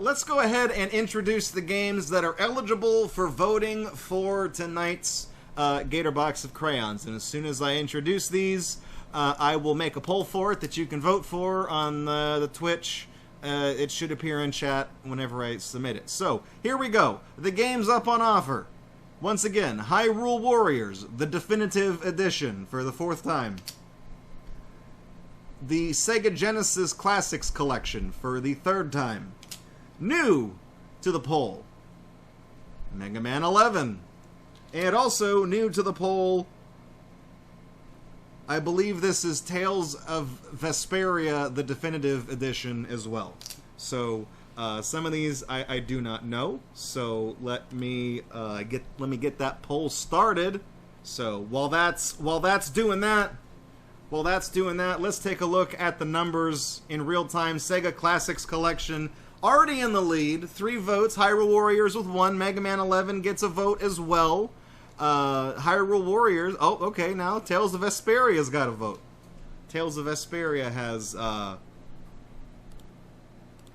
Let's go ahead and introduce the games that are eligible for voting for tonight's Gatorbox of Crayons. And as soon as I introduce these, I will make a poll for it that you can vote for on the Twitch. It should appear in chat whenever I submit it. So, here we go. The game's up on offer. Once again, Hyrule Warriors, the definitive edition for the 4th time. The Sega Genesis Classics Collection for the 3rd time. New to the poll, Mega Man 11. And also new to the poll, I believe this is Tales of Vesperia, the definitive edition as well. So some of these I do not know. So let me get that poll started. So while that's doing that, let's take a look at the numbers in real time. Sega Classics Collection already in the lead, 3 votes. Hyrule Warriors with 1. Mega Man 11 gets a vote as well. Hyrule Warriors. Oh, okay. Now Tales of Vesperia's got a vote. Tales of Vesperia has a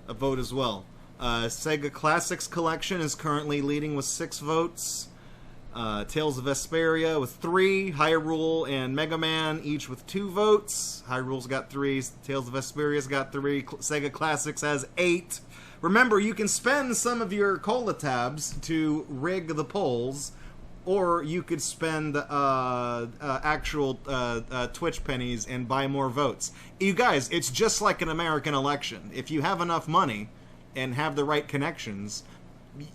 vote as well. Sega Classics Collection is currently leading with 6 votes. Tales of Vesperia with 3. Hyrule and Mega Man each with 2 votes. Hyrule's got 3. Tales of Vesperia's got 3. Sega Classics has 8. Remember, you can spend some of your cola tabs to rig the polls, or you could spend actual Twitch pennies and buy more votes. You guys, it's just like an American election. If you have enough money and have the right connections,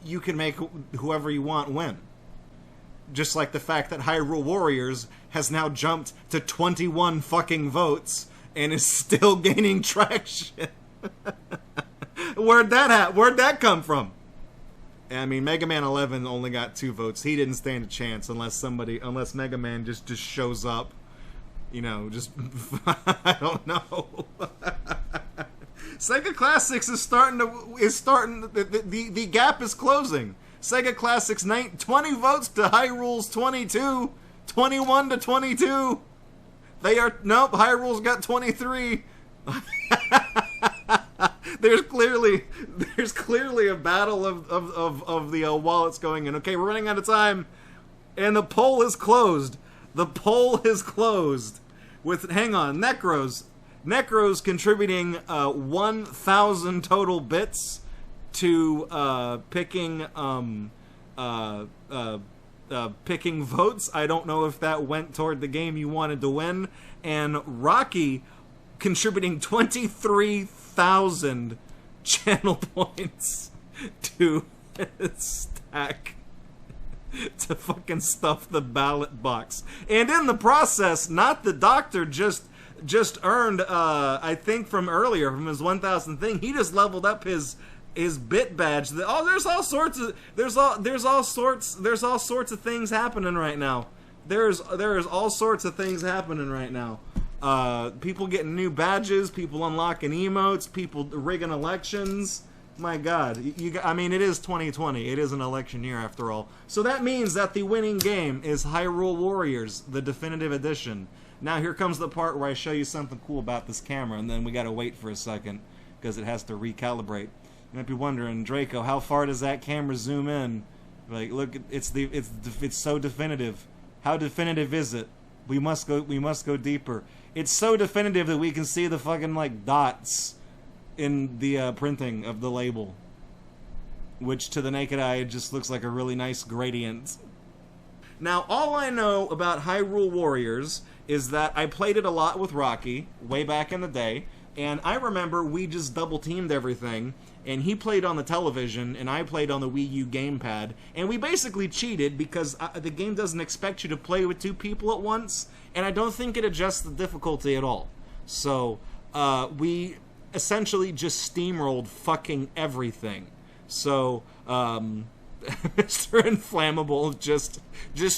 you can make whoever you want win. Just like the fact that Hyrule Warriors has now jumped to 21 fucking votes and is still gaining traction. Where'd that come from? I mean, Mega Man 11 only got 2 votes. He didn't stand a chance unless Mega Man just shows up. You know, just I don't know. Sega Classics is starting. The gap is closing. Sega Classics 20 votes to Hyrule's 22, 21 to 22. Hyrule's got 23. There's clearly a battle of the wallets going in. Okay, we're running out of time, and the poll is closed. The poll is closed. Hang on, Necro's contributing 1,000 total bits to picking votes. I don't know if that went toward the game you wanted to win. And Rocky contributing 23,000 channel points to stack to fucking stuff the ballot box. And in the process, Not the Doctor just earned I think from earlier, from his 1,000 thing, he just leveled up his bit badge. There's all sorts of things happening right now. There's all sorts of things happening right now. People getting new badges, people unlocking emotes, people rigging elections. My God, I mean, it is 2020. It is an election year after all. So that means that the winning game is Hyrule Warriors, the definitive edition. Now here comes the part where I show you something cool about this camera, and then we gotta wait for a second because it has to recalibrate. You might be wondering, Draco, how far does that camera zoom in? Like, look, it's so definitive. How definitive is it? We must go deeper. It's so definitive that we can see the fucking like dots in the printing of the label, which to the naked eye it just looks like a really nice gradient. Now, all I know about Hyrule Warriors is that I played it a lot with Rocky way back in the day, and I remember we just double teamed everything, and he played on the television and I played on the Wii U gamepad, and we basically cheated because the game doesn't expect you to play with 2 people at once, and I don't think it adjusts the difficulty at all. So we essentially just steamrolled fucking everything. So Mr. Inflammable just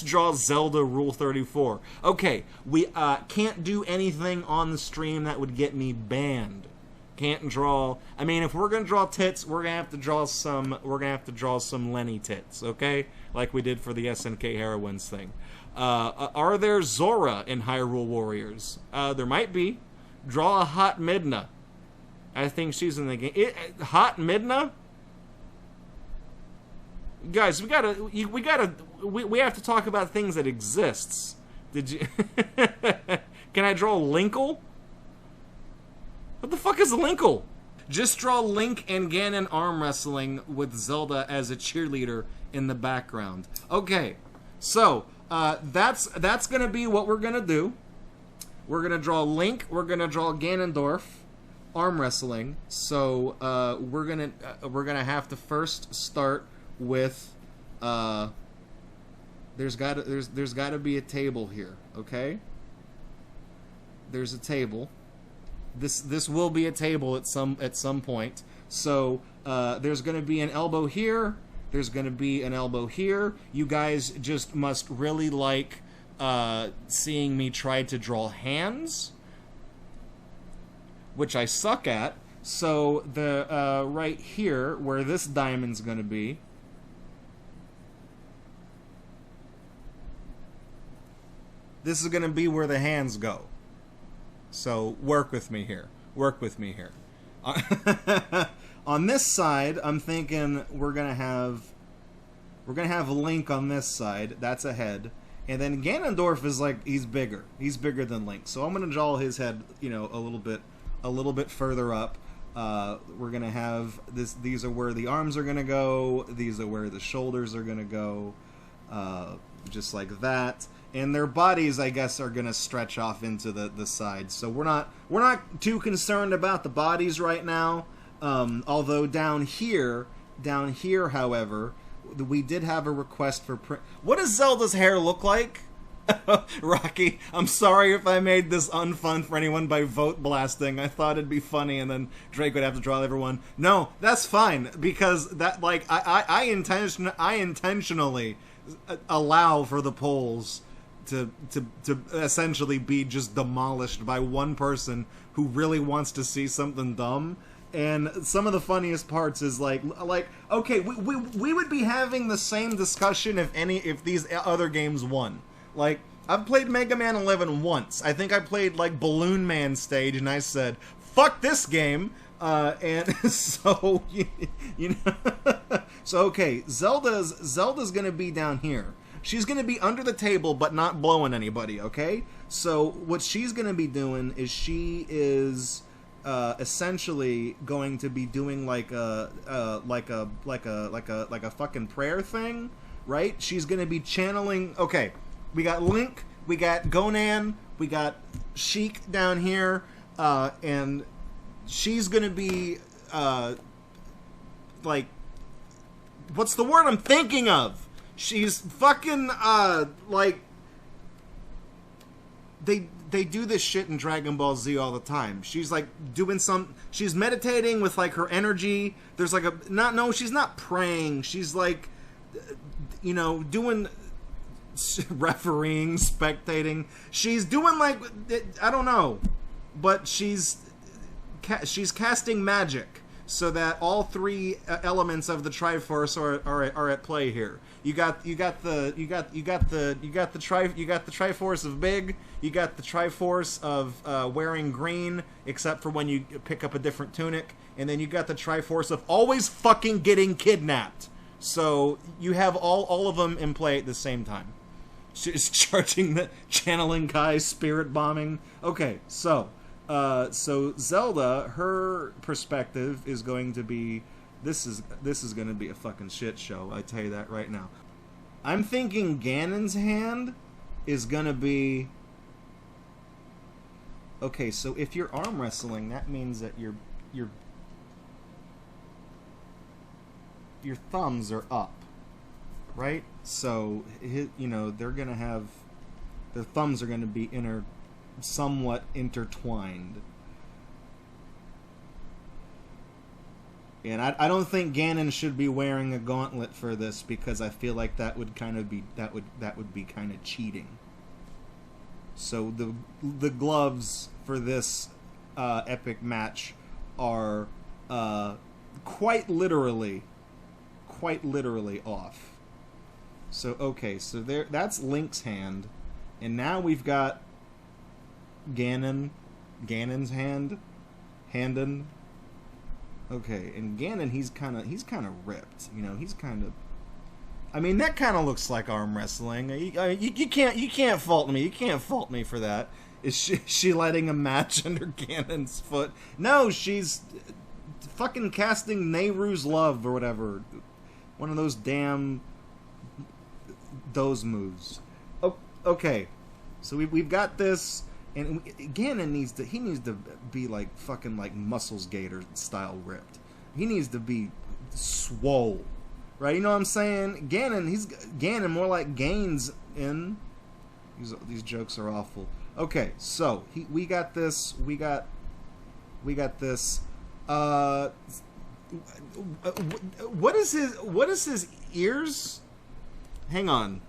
draws Zelda Rule 34. Okay, we can't do anything on the stream that would get me banned. Can't draw. I mean, if we're gonna draw tits, we're gonna have to draw some. We're gonna have to draw some Lenny tits, okay? Like we did for the SNK Heroines thing. Are there Zora in Hyrule Warriors? There might be. Draw a Hot Midna. I think she's in the game. Hot Midna? Guys, we have to talk about things that exists. Did you? Can I draw Linkle? What the fuck is Linkle? Just draw Link and Ganon arm wrestling with Zelda as a cheerleader in the background. Okay, so that's gonna be what we're gonna do. We're gonna draw Link. We're gonna draw Ganondorf arm wrestling. So we're gonna have to first start with there's gotta be a table here. Okay, there's a table. This will be a table at some point. So there's going to be an elbow here. There's going to be an elbow here. You guys just must really like seeing me try to draw hands, which I suck at. So the right here, where this diamond's going to be, this is going to be where the hands go. So work with me here. Work with me here. On this side, I'm thinking we're gonna have Link on this side. That's a head, and then Ganondorf is like he's bigger. He's bigger than Link. So I'm gonna draw his head, you know, a little bit further up. We're gonna have this. These are where the arms are gonna go. These are where the shoulders are gonna go. Just like that. And their bodies, I guess, are gonna stretch off into the sides. So we're not too concerned about the bodies right now. Although down here, however, we did have a request for print. What does Zelda's hair look like? Rocky, I'm sorry if I made this unfun for anyone by vote blasting. I thought it'd be funny, and then Drake would have to draw everyone. No, that's fine, because that I intentionally allow for the polls to essentially be just demolished by one person who really wants to see something dumb. And some of the funniest parts is like okay, we would be having the same discussion if these other games won. Like, I've played Mega Man 11 once. I think I played like Balloon Man stage, and I said, "Fuck this game." And so you know, so okay, Zelda's gonna be down here. She's going to be under the table, but not blowing anybody, okay? So what she's going to be doing is she is essentially going to be doing like a fucking prayer thing, right? She's going to be channeling. Okay, we got Link, we got Gonan, we got Sheik down here, and she's going to be like, what's the word I'm thinking of? She's fucking, like, they do this shit in Dragon Ball Z all the time. She's, like, doing she's meditating with, like, her energy. There's, like, she's not praying. She's, like, you know, doing, refereeing, spectating. She's doing, like, I don't know, but she's casting magic so that all three elements of the Triforce are at play here. You got the Triforce of big. You got the Triforce of wearing green, except for when you pick up a different tunic, and then you got the Triforce of always fucking getting kidnapped. So you have all of them in play at the same time. She's channeling Kai, spirit bombing. Okay, so Zelda, her perspective is going to be. This is going to be a fucking shit show, I tell you that right now. I'm thinking Ganon's hand is going to be... Okay, so if you're arm wrestling, that means that your thumbs are up, right? So, you know, they're going to have... Their thumbs are going to be somewhat intertwined. And I don't think Ganon should be wearing a gauntlet for this, because I feel like that would kind of be kind of cheating. So the gloves for this epic match are quite literally off. So okay, so that's Link's hand, and now we've got Ganon's hand. Okay, and Ganon, he's kind of ripped, you know. He's kind of I mean, that kind of looks like arm wrestling. You can't fault me. You can't fault me for that. Is she lighting a match under Ganon's foot? No, she's fucking casting Nehru's Love or whatever. One of those damn moves. Oh, okay, so we've got this, and Ganon needs to be like fucking like Muscles Gator style ripped. He needs to be swole. Right, you know what I'm saying? Ganon, more like Gaines in. These jokes are awful. Okay, so we got this. We got this. What is his ears? Hang on.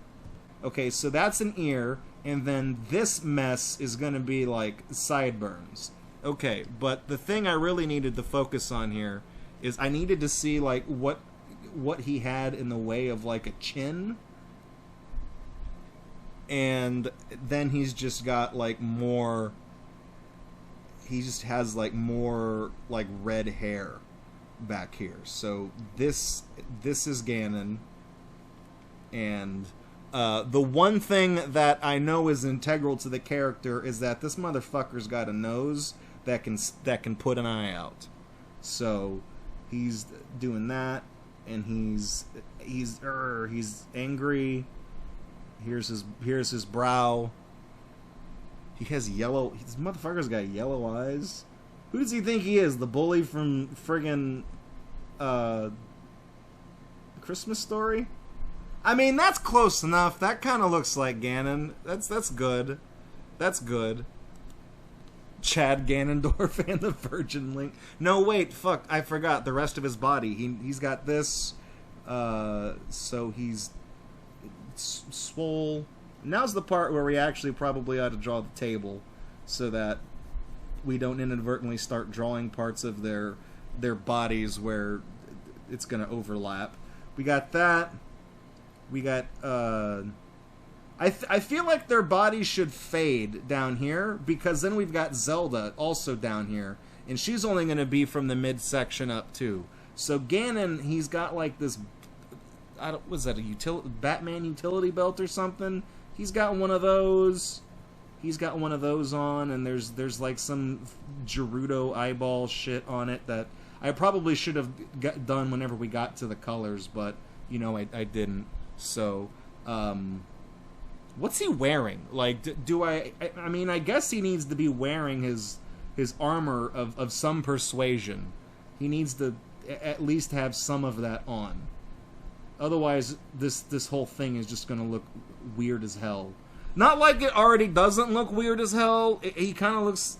Okay, so that's an ear, and then this mess is gonna be like sideburns. Okay, but the thing I really needed to focus on here is I needed to see like what he had in the way of like a chin, and then he's just got like more, he just has like more like red hair back here. So this is Ganon, and the one thing that I know is integral to the character is that this motherfucker's got a nose that can put an eye out. So he's doing that. And he's angry. Here's his brow. He has yellow. This motherfucker's got yellow eyes. Who does he think he is? The bully from friggin' Christmas Story? I mean, that's close enough. That kind of looks like Ganon. That's good. That's good. Chad Ganondorf and the Virgin Link. No, wait, fuck, I forgot the rest of his body. He's got this, so he's swole. Now's the part where we actually probably ought to draw the table, so that we don't inadvertently start drawing parts of their bodies where it's gonna overlap. We got that. We got, I feel like their bodies should fade down here, because then we've got Zelda also down here, and she's only going to be from the midsection up too. So Ganon, he's got like this, was that a Batman utility belt or something? He's got one of those. He's got one of those on, and there's like some Gerudo eyeball shit on it that I probably should have done whenever we got to the colors, but you know I didn't. So. What's he wearing? Like, I mean, I guess he needs to be wearing his armor of some persuasion. He needs to at least have some of that on. Otherwise, this whole thing is just going to look weird as hell. Not like it already doesn't look weird as hell. He kind of looks...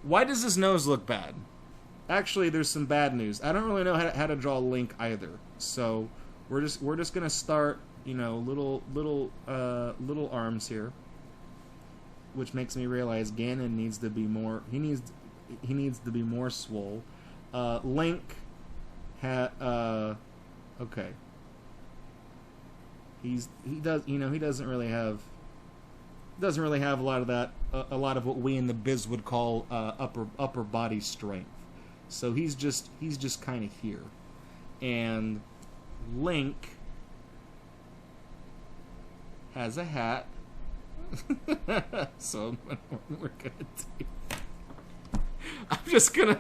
Why does his nose look bad? Actually, there's some bad news. I don't really know how to draw Link either. So, we're just going to start... You know, little arms here, which makes me realize Ganon needs to be more. He needs to be more swole. Link okay. He doesn't really have a lot of that. A lot of what we in the biz would call upper body strength. So he's just kind of here, and Link has a hat. So we're gonna do. I'm just gonna.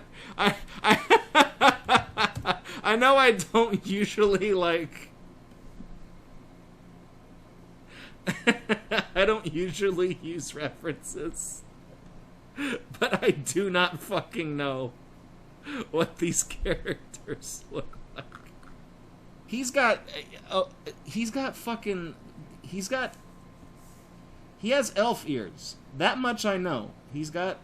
I know I don't usually like. I don't usually use references, but I do not fucking know what these characters look like. He has elf ears. That much I know. He's got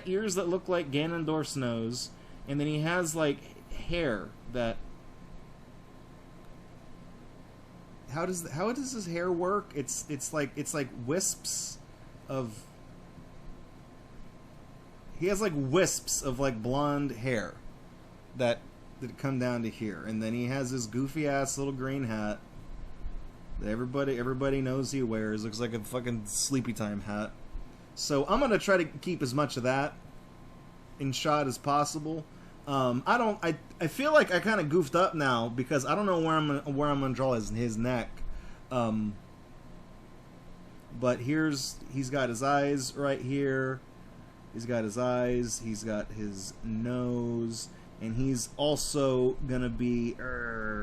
ears that look like Ganondorf's nose, and then he has like hair that. How does his hair work? It's like wisps of. He has like wisps of like blonde hair that come down to here, and then he has this goofy ass little green hat that everybody knows he wears. Looks like a fucking Sleepy Time hat. So I'm gonna try to keep as much of that in shot as possible. I I feel like I kind of goofed up now because I don't know where I'm gonna draw his neck. But he's got his eyes right here. He's got his eyes. He's got his nose, and he's also gonna be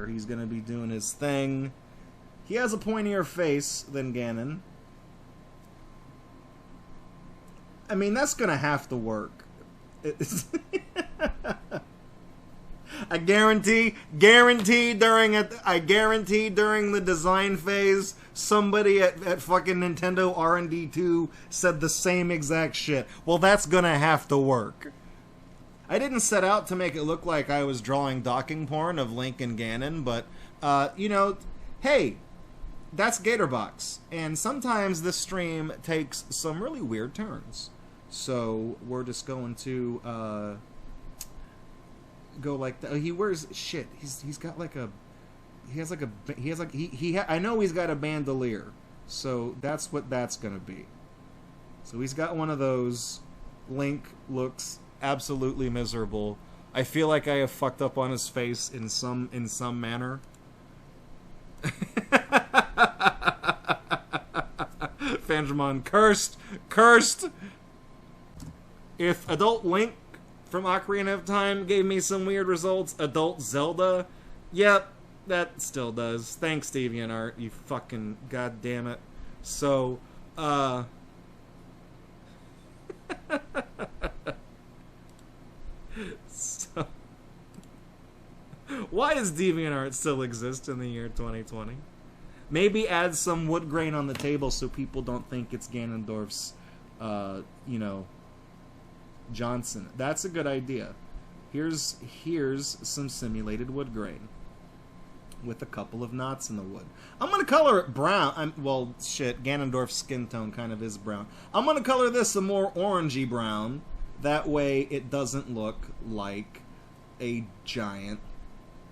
he's gonna be doing his thing. He has a pointier face than Ganon. I mean, that's gonna have to work. I guarantee during the design phase, somebody at fucking Nintendo R&D 2 said the same exact shit. Well, that's gonna have to work. I didn't set out to make it look like I was drawing docking porn of Link and Ganon, but, you know, hey, that's Gatorbox. And sometimes this stream takes some really weird turns. So, we're just going to, go like that. He wears shit. He's got like a I know he's got a bandolier, so that's what that's gonna be. So he's got one of those. Link looks absolutely miserable. I feel like I have fucked up on his face in some manner. Fandramon, cursed. If adult Link from Ocarina of Time gave me some weird results, adult Zelda, yep, that still does. Thanks, DeviantArt, you fucking goddamn it. So, so, why does DeviantArt still exist in the year 2020? Maybe add some wood grain on the table so people don't think it's Ganondorf's, you know, Johnson. That's a good idea. Here's some simulated wood grain with a couple of knots in the wood. I'm gonna color it brown. Well, shit, Ganondorf's skin tone kind of is brown. I'm gonna color this a more orangey brown. That way it doesn't look like a giant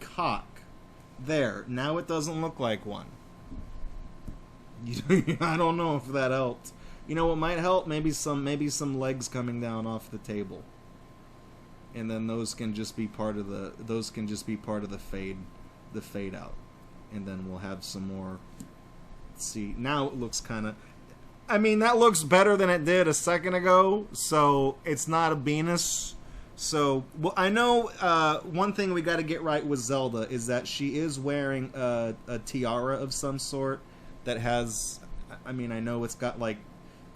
cock. There. Now it doesn't look like one. I don't know if that helped. You know what might help? Maybe some legs coming down off the table, and then those can just be part of the fade out, and then we'll have some more. Let's see, now it looks kind of. I mean, that looks better than it did a second ago. So it's not a Venus. So well, I know one thing we got to get right with Zelda is that she is wearing a tiara of some sort that has. I mean, I know it's got like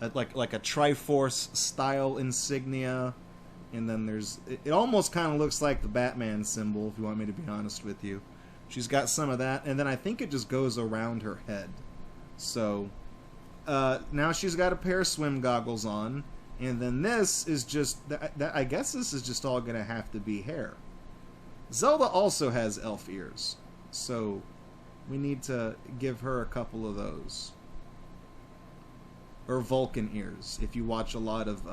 a Triforce style insignia, and then there's it almost kind of looks like the Batman symbol, if you want me to be honest with you. She's got some of that, and then I think it just goes around her head. So now she's got a pair of swim goggles on, and then this is just I guess this is just all gonna have to be hair. Zelda also has elf ears, so we need to give her a couple of those. Or Vulcan ears, if you watch a lot of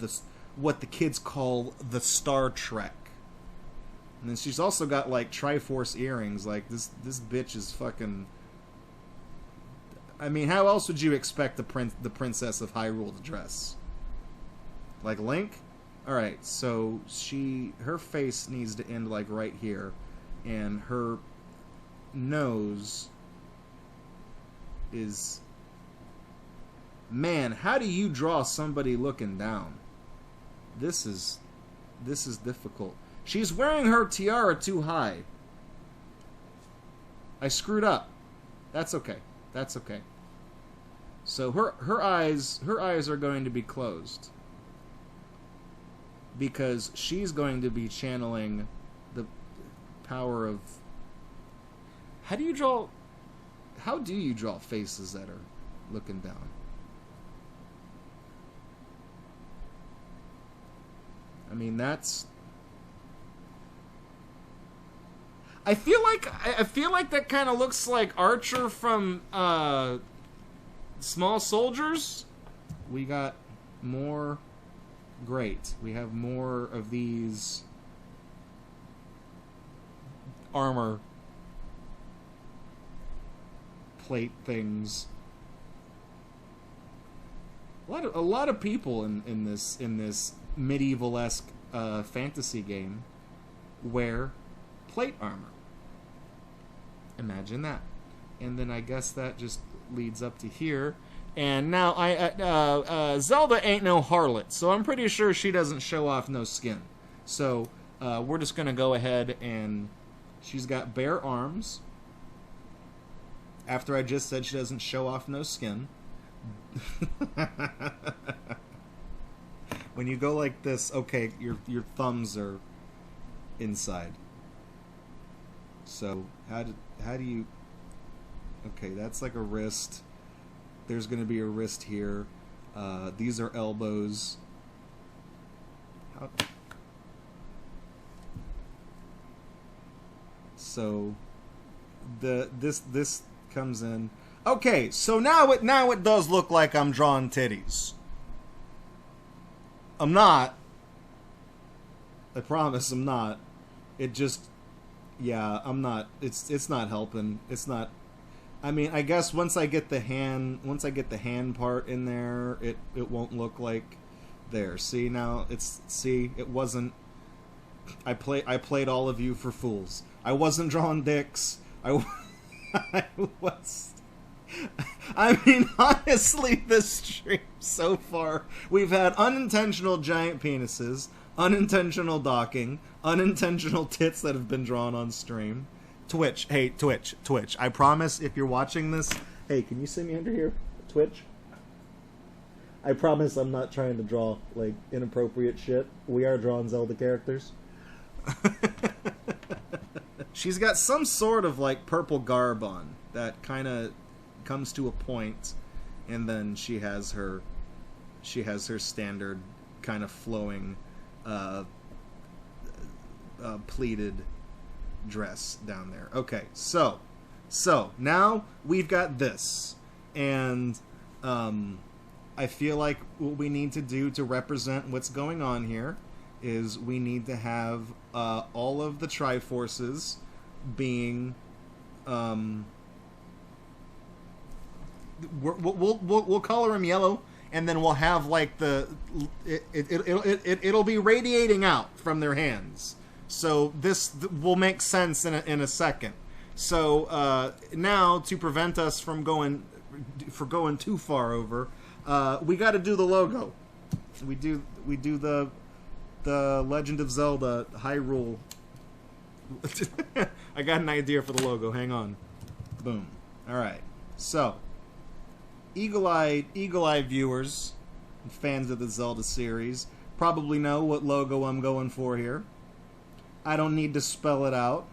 this, what the kids call the Star Trek. And then she's also got like Triforce earrings. Like this bitch is fucking. I mean, how else would you expect the princess of Hyrule to dress? Like Link? All right, so her face needs to end like right here, and her nose is. Man, how do you draw somebody looking down? This is difficult. She's wearing her tiara too high. I screwed up. That's okay. That's okay. So her eyes are going to be closed because she's going to be channeling the power of. How do you draw faces that are looking down? I mean, that's. I feel like that kind of looks like Archer from Small Soldiers. We got more. Great. We have more of these armor plate things. A lot of people in this medieval-esque fantasy game wear plate armor. Imagine that. And then I guess that just leads up to here. And now Zelda ain't no harlot, so I'm pretty sure she doesn't show off no skin. So we're just gonna go ahead and she's got bare arms. After I just said she doesn't show off no skin. When you go like this, okay, your thumbs are inside. So how do you? Okay, that's like a wrist. There's going to be a wrist here. These are elbows. So this comes in. Okay, so now it does look like I'm drawing titties. I'm not. I promise I'm not. It just, yeah, I'm not. It's not helping. It's not. I mean, I guess once I get the hand part in there, it won't look like there. See, now it wasn't. I played all of you for fools. I wasn't drawing dicks. I was. I mean, honestly, this stream so far, we've had unintentional giant penises, unintentional docking, unintentional tits that have been drawn on stream. Twitch, hey, Twitch. I promise if you're watching this, hey, can you see me under here? Twitch? I promise I'm not trying to draw, like, inappropriate shit. We are drawing Zelda characters. She's got some sort of, like, purple garb on that kind of comes to a point, and then she has her standard kind of flowing pleated dress down there. Okay, so now we've got this, and I feel like what we need to do to represent what's going on here is we need to have all of the Triforces being we'll color them yellow, and then we'll have like it'll be radiating out from their hands. So this will make sense in a second. So now, to prevent us from going too far over, we got to do the logo. We do the Legend of Zelda Hyrule. I got an idea for the logo. Hang on. Boom. All right. So, eagle-eyed viewers and fans of the Zelda series probably know what logo I'm going for here. I don't need to spell it out,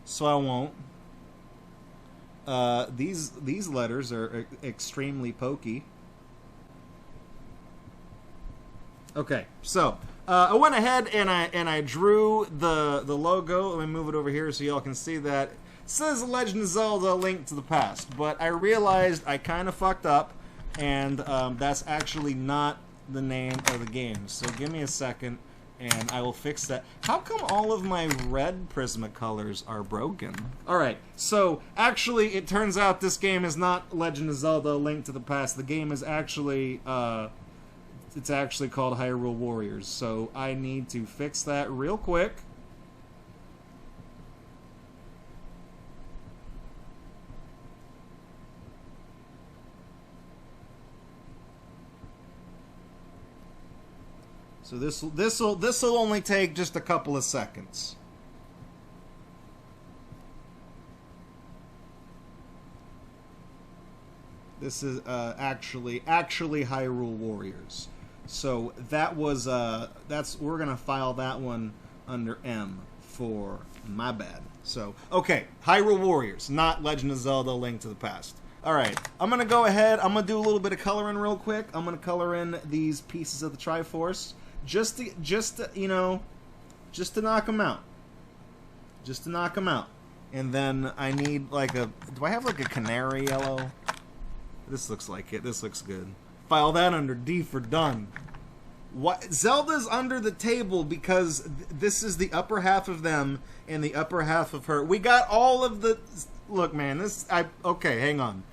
so I won't. These letters are extremely pokey. Okay, so I went ahead and I drew the logo. Let me move it over here so y'all can see that. It says Legend of Zelda: Link to the Past, but I realized I kind of fucked up, and that's actually not the name of the game. So give me a second, and I will fix that. How come all of my red Prismacolors are broken? Alright, so actually it turns out this game is not Legend of Zelda: Link to the Past. The game is actually, it's actually called Hyrule Warriors. So I need to fix that real quick. So this'll only take just a couple of seconds. This is actually Hyrule Warriors. So that was we're gonna file that one under M for my bad. So okay, Hyrule Warriors, not Legend of Zelda: Link to the Past. Alright, I'm gonna go ahead, I'm gonna do a little bit of coloring real quick. I'm gonna color in these pieces of the Triforce. Just to you know, just to knock them out. Just to knock them out. And then I need like do I have like a canary yellow? This looks like it. This looks good. File that under D for done. What? Zelda's under the table because this is the upper half of them and the upper half of her. We got all of the... Look, man, okay, hang on.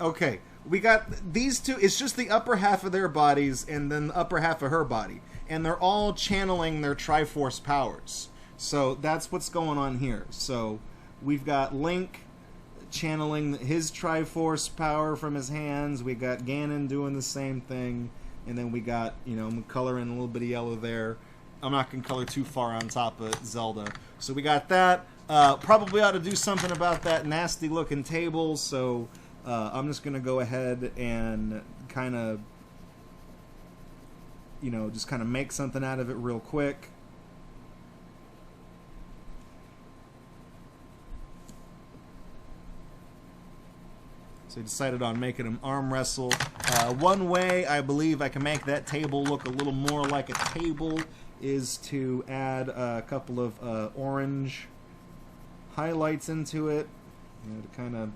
Okay. We got these two, it's just the upper half of their bodies and then the upper half of her body. and they're all channeling their Triforce powers. So that's what's going on here. So we've got Link channeling his Triforce power from his hands. We got Ganon doing the same thing, and then we got, you know, I'm coloring a little bit of yellow there. I'm not going to color too far on top of Zelda. So we got that. Probably ought to do something about that nasty looking table, so I'm just going to go ahead and kind of, you know, just kind of make something out of it real quick. So I decided on making him arm wrestle. One way I believe I can make that table look a little more like a table is to add a couple of orange highlights into it, you know, to kind of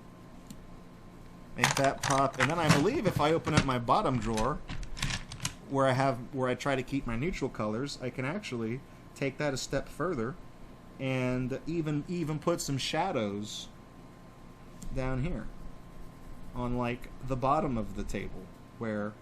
make that pop. And then I believe if I open up my bottom drawer, where I try to keep my neutral colors, I can actually take that a step further and even put some shadows down here on like the bottom of the table where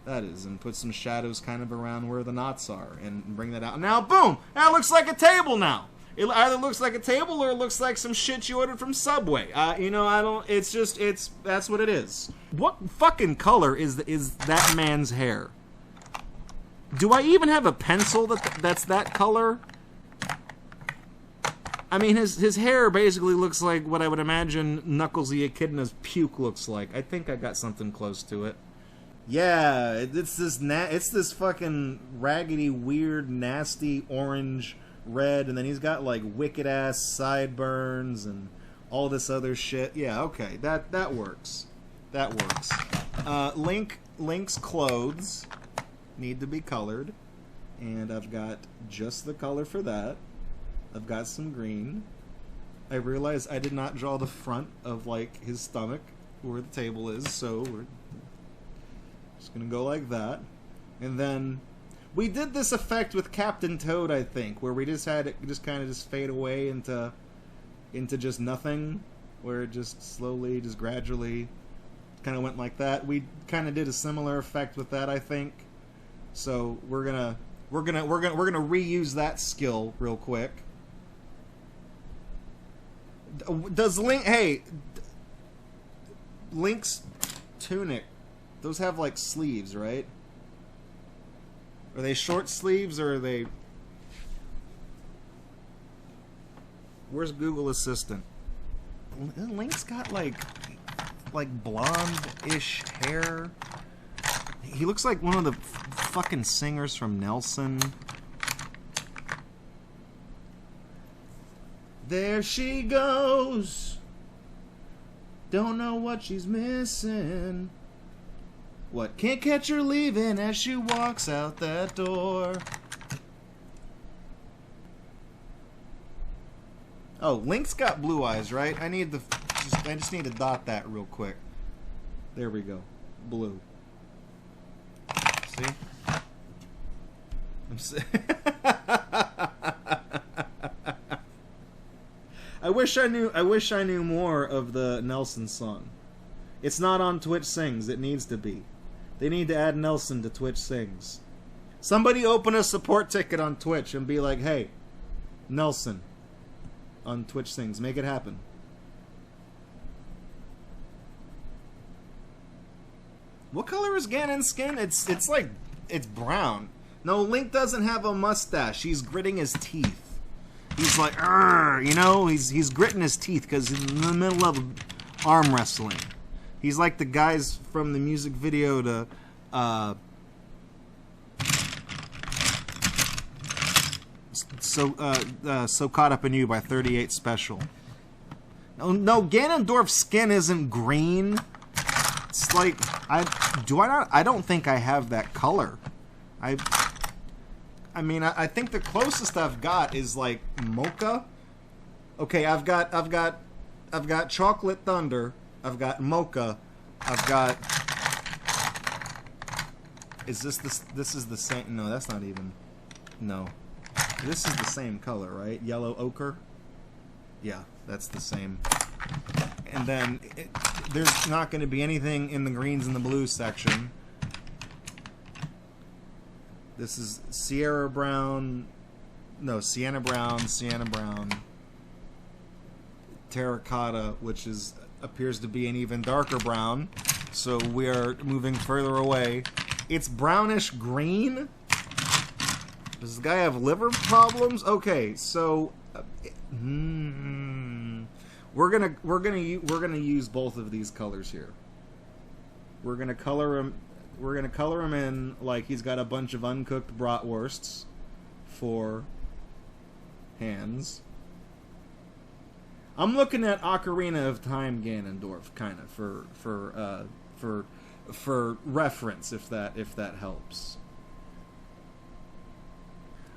that is, and put some shadows kind of around where the knots are and bring that out. Now boom, that looks like a table now. It either looks like a table or it looks like some shit you ordered from Subway. You know, I don't, it's just, that's what it is. What fucking color is that man's hair? Do I even have a pencil that's that color? I mean, his hair basically looks like what I would imagine Knuckles the Echidna's puke looks like. I think I got something close to it. Yeah, it's this fucking raggedy, weird, nasty orange red, and then he's got like wicked ass sideburns and all this other shit. Yeah, okay, that works. That works. Link's clothes need to be colored, and I've got just the color for that. I've got some green. I realized I did not draw the front of like his stomach where the table is, so we're just gonna go like that. And then we did this effect with Captain Toad, I think, where we just had it just kind of just fade away into just nothing, where it just slowly, just gradually kind of went like that. We kind of did a similar effect with that, I think. So we're gonna reuse that skill real quick. Does Link? Hey, Link's tunic. Those have like sleeves, right? Are they short sleeves or are they? Where's Google Assistant? Link's got like blonde-ish hair. He looks like one of the fucking singers from Nelson. There she goes. Don't know what she's missing. What? Can't catch her leaving as she walks out that door. Oh, Link's got blue eyes, right? I just need to dot that real quick. There we go. Blue. See? I wish I knew more of the Nelson song. It's not on Twitch Sings. It needs to be. They need to add Nelson to Twitch Sings. Somebody open a support ticket on Twitch and be like, hey, Nelson on Twitch Sings. Make it happen. What color is Ganon's skin? It's like, it's brown. No, Link doesn't have a mustache. He's gritting his teeth. He's like, you know, he's gritting his teeth because he's in the middle of arm wrestling. He's like the guys from the music video to, So Caught Up in You by 38 Special. No, Ganondorf's skin isn't green. It's like, I don't think I have that color. I mean, I think the closest I've got is like mocha. Okay, I've got Chocolate Thunder. I've got mocha. I've got. Is this is the same? No, that's not even. No, this is the same color, right? Yellow ochre. Yeah, that's the same. And then there's not going to be anything in the greens and the blues section. This is Sienna Brown, terracotta, which appears to be an even darker brown. So we are moving further away. It's brownish green. Does the guy have liver problems? Okay, so we're gonna use both of these colors here. We're gonna color him in like he's got a bunch of uncooked bratwursts for hands. I'm looking at Ocarina of Time Ganondorf, kind of for reference, if that helps.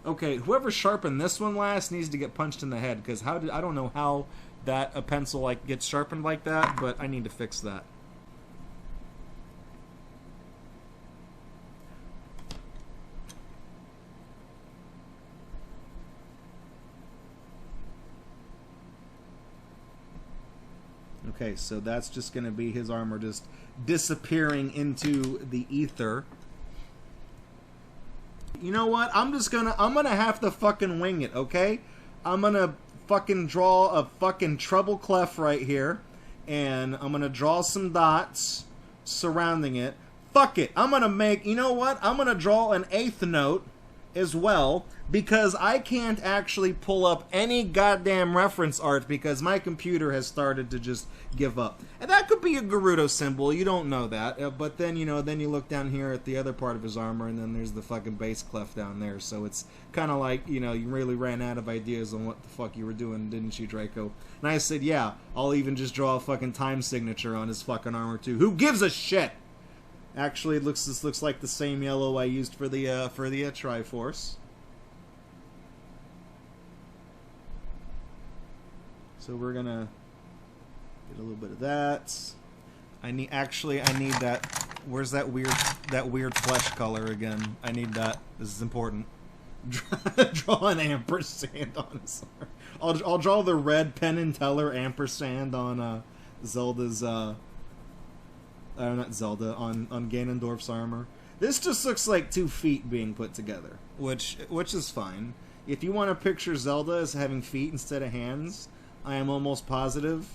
Okay, whoever sharpened this one last needs to get punched in the head, because I don't know how a pencil like gets sharpened like that, but I need to fix that. Okay, so that's just going to be his armor just disappearing into the ether. You know what? I'm gonna have to fucking wing it, okay? I'm gonna fucking draw a fucking treble clef right here, and I'm gonna draw some dots surrounding it. Fuck it. I'm gonna make, you know what? I'm gonna draw an eighth note as well, because I can't actually pull up any goddamn reference art because my computer has started to just give up. And that could be a Gerudo symbol, you don't know that. But then, you know, then you look down here at the other part of his armor, and then there's the fucking base clef down there. So it's kind of like, you know, you really ran out of ideas on what the fuck you were doing, didn't you, Draco? And I said, yeah, I'll even just draw a fucking time signature on his fucking armor too. Who gives a shit? Actually, this looks like the same yellow I used for the Triforce. So we're gonna get a little bit of that. I need that. Where's that weird flesh color again? I need that. This is important. Draw an ampersand on his arm. I'll draw the red Penn and Teller ampersand on Zelda's. Not Zelda, on Ganondorf's armor. This just looks like 2 feet being put together, which is fine. If you want to picture Zelda as having feet instead of hands, I am almost positive.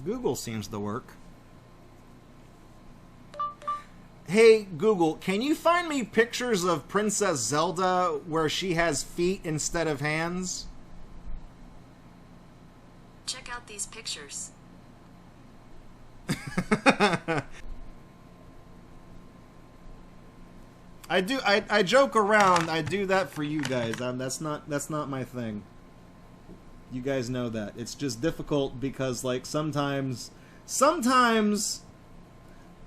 Google seems to work. Hey, Google, can you find me pictures of Princess Zelda where she has feet instead of hands? Check out these pictures. I joke around. I do that for you guys. That's not my thing. You guys know that. It's just difficult because, like, sometimes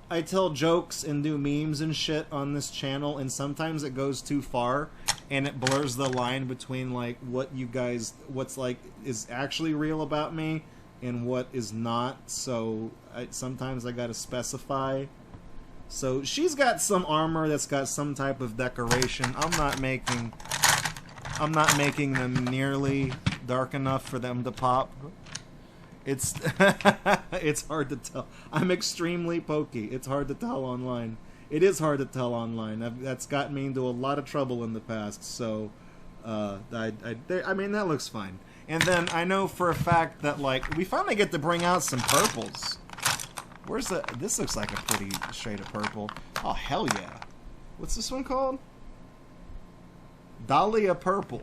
I tell jokes and do memes and shit on this channel, and sometimes it goes too far and it blurs the line between, like, what's like is actually real about me and what is not. So sometimes I gotta specify. So she's got some armor that's got some type of decoration. I'm not making them nearly dark enough for them to pop. It's it's hard to tell. I'm extremely pokey. It's hard to tell online. It is hard to tell online. That's gotten me into a lot of trouble in the past. So I mean, that looks fine. And then I know for a fact that, like, we finally get to bring out some purples. Where's the... This looks like a pretty shade of purple. Oh, hell yeah. What's this one called? Dahlia Purple.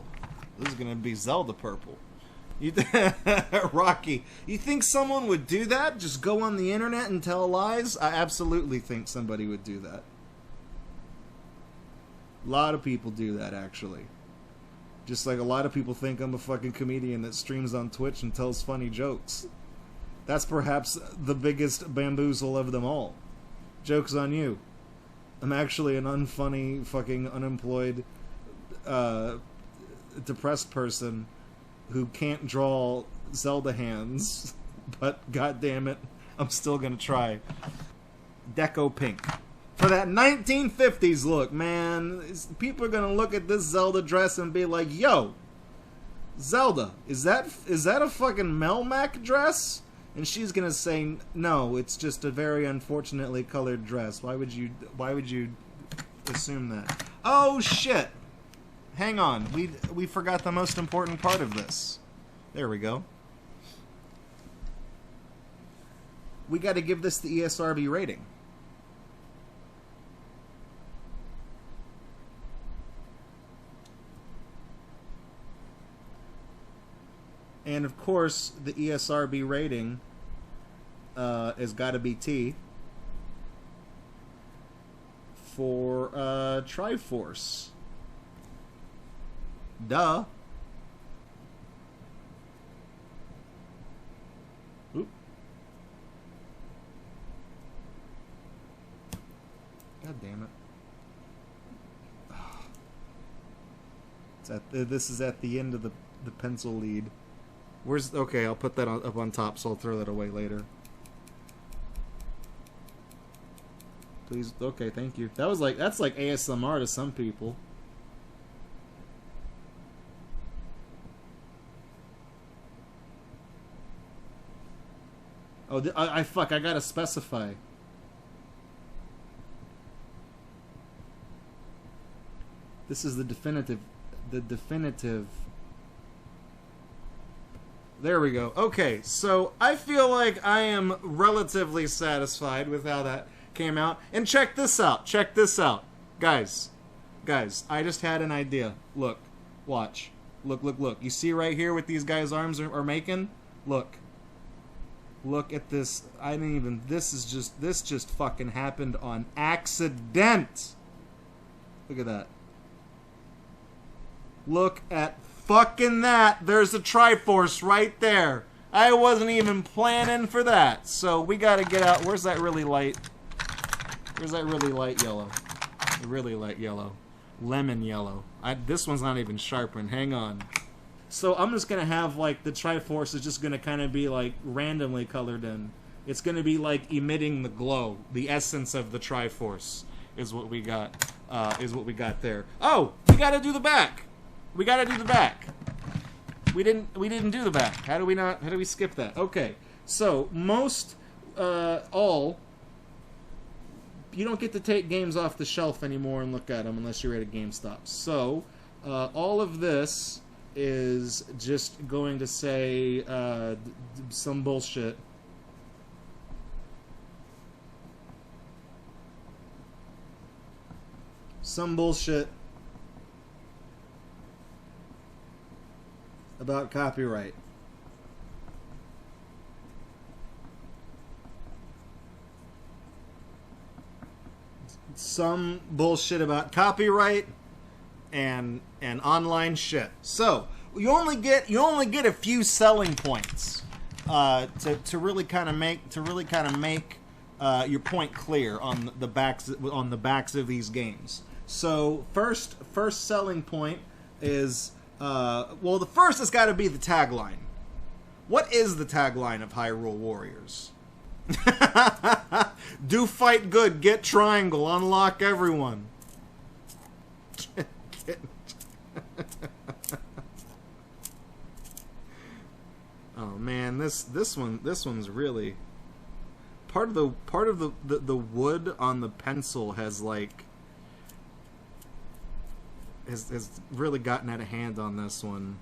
This is going to be Zelda Purple. Rocky, you think someone would do that? Just go on the internet and tell lies? I absolutely think somebody would do that. A lot of people do that, actually. Just like a lot of people think I'm a fucking comedian that streams on Twitch and tells funny jokes. That's perhaps the biggest bamboozle of them all. Joke's on you. I'm actually an unfunny, fucking unemployed, depressed person who can't draw Zelda hands, but goddammit, I'm still gonna try. Deco pink. For that 1950s look, man, people are gonna look at this Zelda dress and be like, yo, Zelda, is that a fucking Melmac dress? And she's gonna say, no, it's just a very unfortunately colored dress. Why would you assume that. Oh shit! Hang on, we forgot the most important part of this. There we go. We got to give this the ESRB rating. And of course, the ESRB rating has got to be T for Triforce. Duh. Oop. God damn it. This is at the end of the pencil lead. Where's... Okay, I'll put that up on top, so I'll throw that away later. Please... Okay, thank you. That was like... That's like ASMR to some people. Oh, fuck, I gotta specify. This is the definitive... There we go. Okay, so I feel like I am relatively satisfied with how that came out. And check this out. Check this out. Guys, I just had an idea. Look. Watch. Look. You see right here what these guys' arms are making? Look. Look at this. I didn't even... This just fucking happened on accident. Look at that. Look at fucking that. There's a Triforce right there. I wasn't even planning for that. So we gotta get out. Where's that really light? Where's that really light yellow? Really light yellow. Lemon yellow. This one's not even sharpened. Hang on. So I'm just gonna have like the Triforce is just gonna kind of be like randomly colored in. It's gonna be like emitting the glow. The essence of the Triforce is what we got. Is what we got there. Oh, we gotta do the back. We gotta do the back. We didn't do the back. How do we skip that? Okay. So most all you don't get to take games off the shelf anymore and look at them unless you're at a GameStop. So all of this is just going to say some bullshit. Some bullshit about copyright. Some bullshit about copyright and online shit. So you only get a few selling points to really kind of make your point clear on the backs of these games. So first selling point is well, the first has got to be the tagline. What is the tagline of Hyrule Warriors? Do fight good, get triangle, unlock everyone. Oh man, this one's really part of the wood on the pencil has like has really gotten out of hand on this one.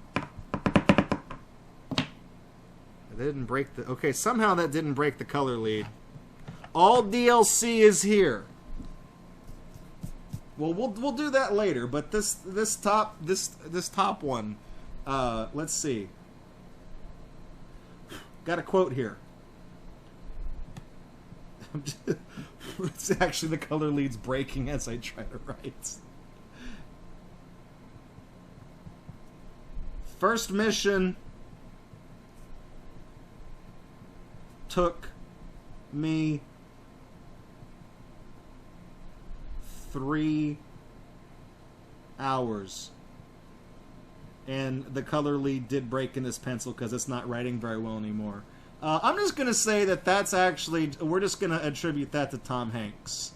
They didn't break the... Okay, somehow that didn't break the color lead. All DLC is here. Well, we'll do that later, but this top one, let's see. Got a quote here. It's actually the color lead's breaking as I try to write. First mission took me 3 hours. And the color lead did break in this pencil because it's not writing very well anymore. I'm just going to say that that's actually... We're just going to attribute that to Tom Hanks.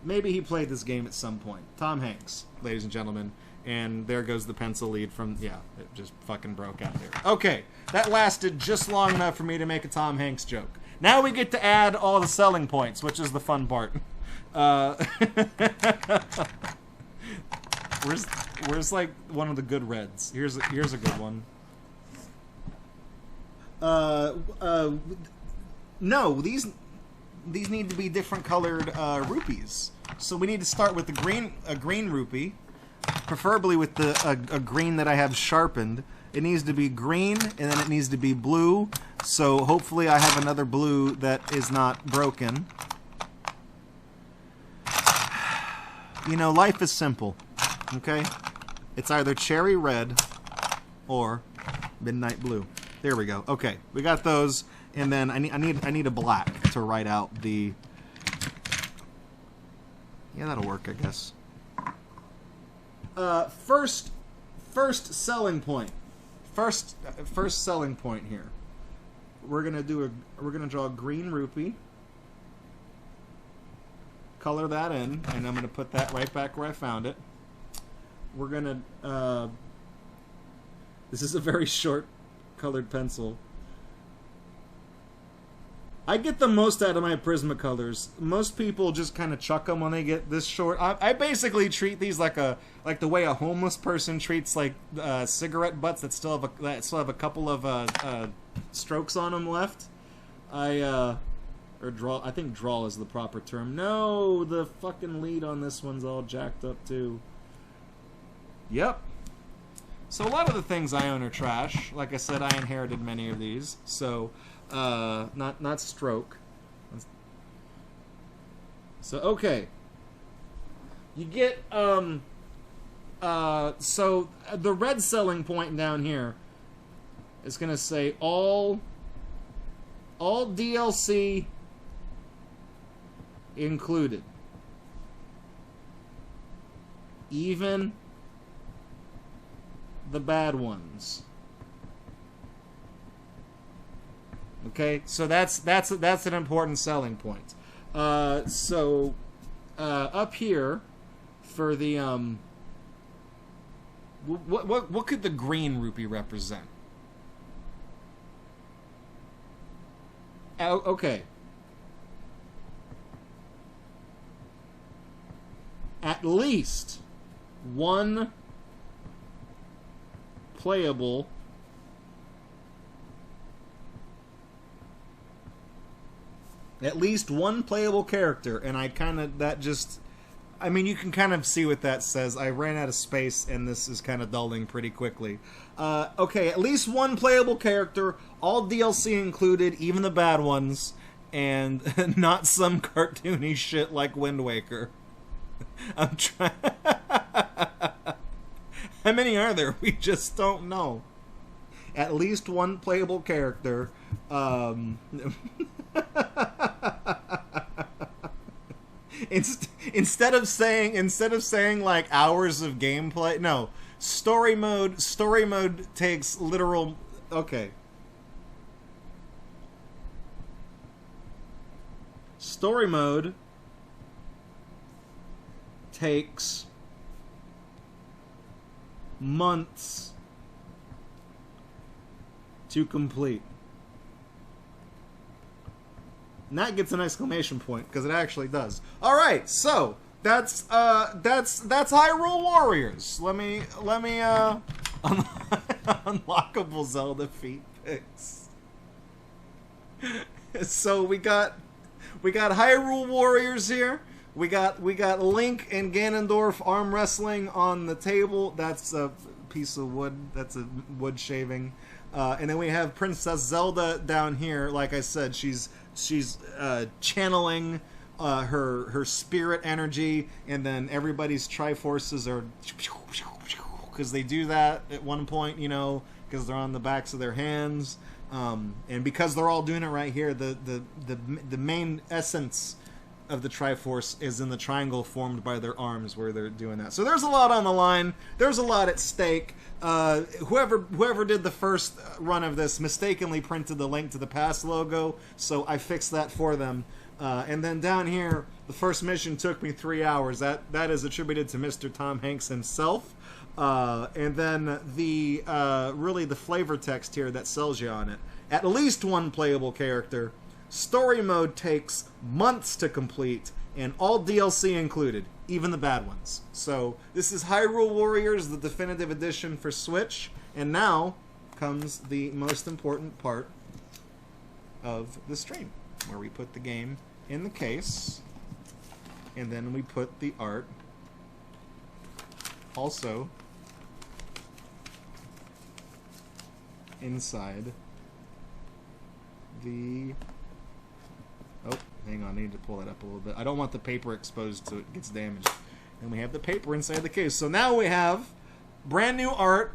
Maybe he played this game at some point. Tom Hanks, ladies and gentlemen. And there goes the pencil lead from... Yeah, it just fucking broke out there. Okay, that lasted just long enough for me to make a Tom Hanks joke. Now we get to add all the selling points, which is the fun part. Where's like one of the good reds? Here's a good one. No, these need to be different colored rupees. So we need to start with a green rupee, preferably with a green that I have sharpened. It needs to be green, and then it needs to be blue. So hopefully I have another blue that is not broken. You know, life is simple, okay? It's either cherry red or midnight blue. There we go. Okay, we got those, and then I need a black to write out the. Yeah, that'll work, I guess. First selling point. First selling point here. We're gonna draw a green rupee. Color that in, and I'm gonna put that right back where I found it. We're gonna. This is a very short colored pencil. I get the most out of my Prismacolors. Most people just kind of chuck them when they get this short. I basically treat these like the way a homeless person treats like cigarette butts that still have a couple of strokes on them left. Or draw. I think draw is the proper term. No, the fucking lead on this one's all jacked up too. Yep. So a lot of the things I own are trash. Like I said, I inherited many of these. So, not stroke. So, okay. You get, so the red selling point down here is going to say all DLC included. Even the bad ones. Okay, so that's an important selling point. So up here for the what could the green rupee represent? Okay. At least one playable character, and I kind of, that just, I mean, you can kind of see what that says. I ran out of space, and this is kind of dulling pretty quickly. Okay, at least one playable character, all DLC included, even the bad ones, and not some cartoony shit like Wind Waker. I'm trying. How many are there? We just don't know. At least one playable character. Instead of saying like hours of gameplay, no. Story mode takes literal. Okay. Story mode takes months to complete. And that gets an exclamation point because it actually does. All right, so that's Hyrule Warriors. Let me unlockable Zelda feat pics. So we got Hyrule Warriors here. We got Link and Ganondorf arm wrestling on the table. That's a piece of wood. That's a wood shaving. And then we have Princess Zelda down here. Like I said, she's channeling her spirit energy, and then everybody's Triforces are, because they do that at one point, you know, because they're on the backs of their hands, and because they're all doing it right here, the main essence of the Triforce is in the triangle formed by their arms where they're doing that. So there's a lot on the line. There's a lot at stake. Whoever did the first run of this mistakenly printed the Link to the Past logo, so I fixed that for them. And then down here, the first mission took me 3 hours. That is attributed to Mr. Tom Hanks himself. And then the really the flavor text here that sells you on it. At least one playable character. Story mode takes months to complete, and all DLC included, even the bad ones. So this is Hyrule Warriors, the definitive edition for Switch, and now comes the most important part of the stream, where we put the game in the case, and then we put the art also inside the... Oh, hang on, I need to pull that up a little bit. I don't want the paper exposed so it gets damaged. And we have the paper inside the case. So now we have brand new art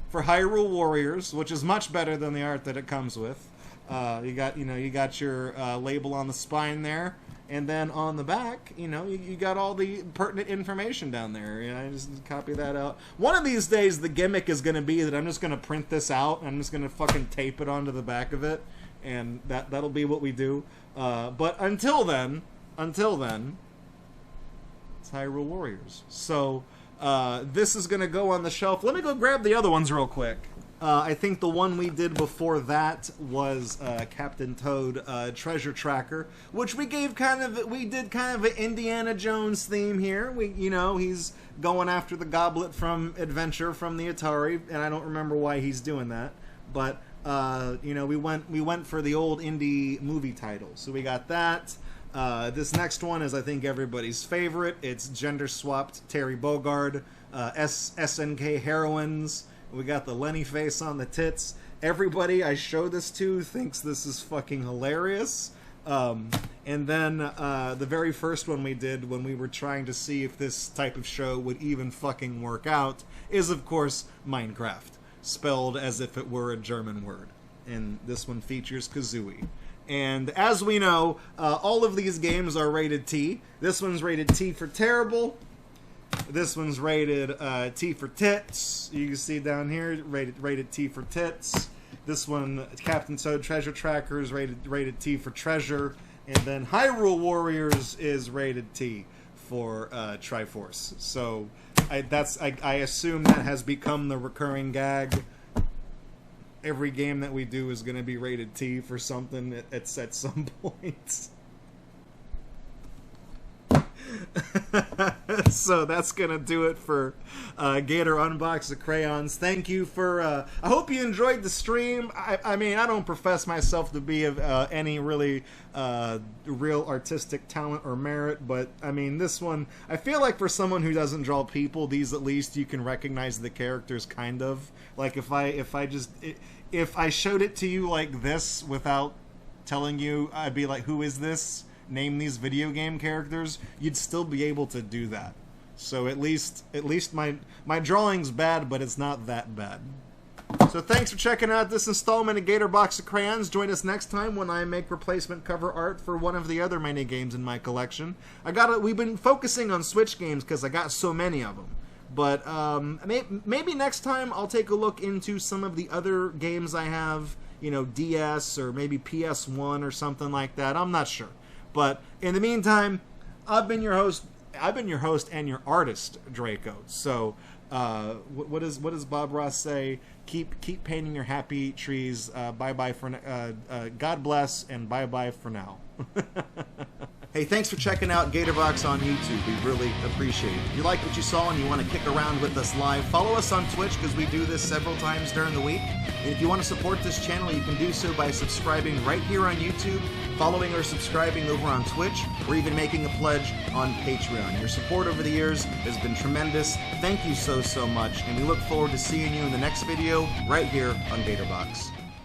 for Hyrule Warriors, which is much better than the art that it comes with. You got your label on the spine there, and then on the back, you got all the pertinent information down there. I just copy that out. One of these days, the gimmick is going to be that I'm just going to print this out, and I'm just going to fucking tape it onto the back of it, and that'll be what we do. But until then, it's Hyrule Warriors. So this is going to go on the shelf. Let me go grab the other ones real quick. I think the one we did before that was Captain Toad Treasure Tracker, which we did kind of an Indiana Jones theme here. He's going after the goblet from Adventure from the Atari, and I don't remember why he's doing that, but we went for the old indie movie title. So we got that. This next one is, I think, everybody's favorite. It's gender swapped Terry Bogard, SNK heroines. We got the Lenny face on the tits. Everybody I show this to thinks this is fucking hilarious. And then the very first one we did when we were trying to see if this type of show would even fucking work out is, of course, Minecraft, spelled as if it were a German word. And this one features Kazooie. And as we know, all of these games are rated T. This one's rated T for terrible. This one's rated T for tits. You can see down here, rated T for tits. This one, Captain Toad Treasure Tracker, is rated T for treasure. And then Hyrule Warriors is rated T for Triforce. So I assume that has become the recurring gag. Every game that we do is going to be rated T for something at some point. So that's gonna do it for Gator Unbox the Crayons. Thank you for I hope you enjoyed the stream. I mean, I don't profess myself to be of any really real artistic talent or merit, but I mean, this one, I feel like for someone who doesn't draw people, these at least you can recognize the characters kind of. Like if I showed it to you like this without telling you, I'd be like, who is this? Name these video game characters, you'd still be able to do that. So at least my drawing's bad, but it's not that bad. So thanks for checking out this installment of Gatorbox of Crayons. Join us next time when I make replacement cover art for one of the other many games in my collection. We've been focusing on Switch games because I got so many of them. But maybe next time I'll take a look into some of the other games I have, DS or maybe PS1 or something like that. I'm not sure. But in the meantime, I've been your host and your artist, Draco. So what does Bob Ross say? Keep painting your happy trees. Bye bye for God bless and bye bye for now. Hey, thanks for checking out Gatorbox on YouTube. We really appreciate it. If you like what you saw and you want to kick around with us live, follow us on Twitch because we do this several times during the week. And if you want to support this channel, you can do so by subscribing right here on YouTube, following or subscribing over on Twitch, or even making a pledge on Patreon. Your support over the years has been tremendous. Thank you so much, and we look forward to seeing you in the next video right here on Gatorbox.